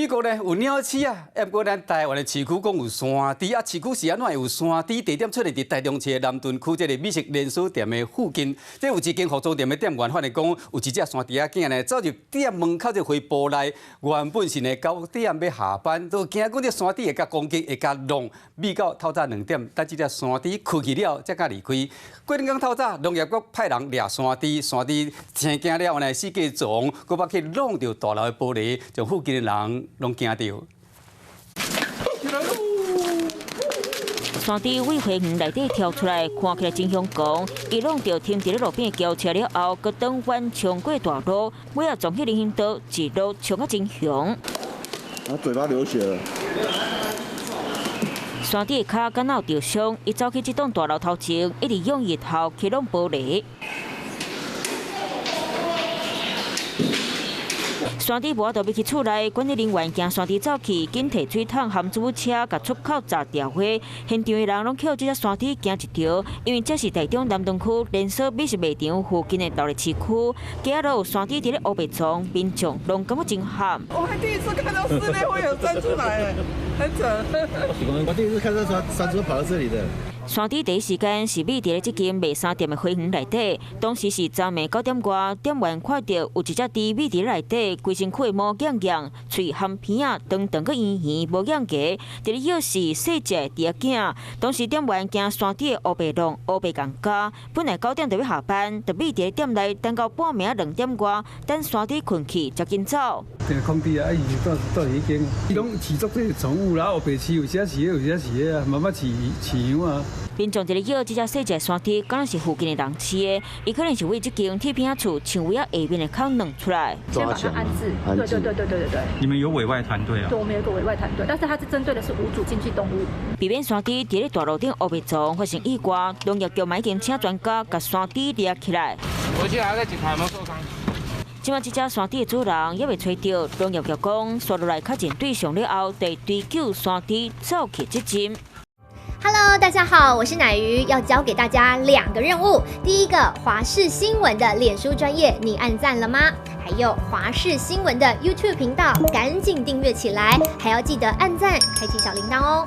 美国呢有鸟鼠啊，不过咱台湾的市区讲有山猪啊，市区是安怎会有山猪？地点出现伫台中市南屯区这个美食连锁店的附近，这有一间服装店的店员反映讲，有一只山猪仔囝呢走入店门口这回报内，原本是呢9点要下班，都惊讲这山猪会甲攻击，会甲弄，咪到透早2点，等这只山猪困去了，才甲离开。过两天透早，农业局派人掠山猪，山猪生惊了呢，四界撞，佮把去弄到大楼的玻璃，将附近的人拢惊到。山猪为花园内底跳出来，看起来真凶狂。伊弄到停伫咧路边的轿车了后，佮转弯冲过大路，尾仔撞起人行道，一路冲啊真凶。他嘴巴流血了。山猪的脚敢有受伤，伊走去这栋大楼头前，一直用伊头去弄玻璃。山猪无法度要去厝内，管理人员惊山猪走去，紧摕水桶含水车，甲出口炸掉火。现场的人拢捡这只山猪惊一条，因为这是台中南屯区连锁美食卖场附近的道路市区，街都有山猪伫咧乌白床，民众拢感觉真喊。我还第一次看到室内会有站出来，很扯。我第一次看到山猪跑到这里的。山猪第一时间是秘伫咧这间卖衫店的花园内底，当时是昨暝9点外，店员看到有一只猪秘伫内底，规身躯毛痒痒，喙含片啊，长长个圆圆，无眼牙，伫咧诱视细只猪仔囝。当时店员惊山猪的乌白弄、乌白共加，本来9点就要下班，就秘伫咧店内等到半暝啊2点外，等山猪困去才紧走。这个空地啊，伊是到已经，伊拢饲足这宠物啦，乌白饲有些饲有些饲啊，慢慢饲养啊。民众一直叫这只细只山猪，可能是附近的人饲的，伊可能是为这间铁片厝墙尾下面的口弄出来。先把它安置，对。你们有委外团队啊？对，我们有个委外团队，但是它是针对的是无主禁忌动物。避免山猪伫咧大路顶乌白撞发生意外，农业局已经请专家把山猪抓起来。我现在还在检查有没有受伤。即摆这只山猪的主人也未找到，农业局讲，刷落来确诊对象了后，得追究山猪走去责任。Hello， 大家好，我是乃瑜，要教给大家2个任务。第一个，华视新闻的脸书专页，你按赞了吗？还有华视新闻的 YouTube 频道，赶紧订阅起来，还要记得按赞，开启小铃铛哦。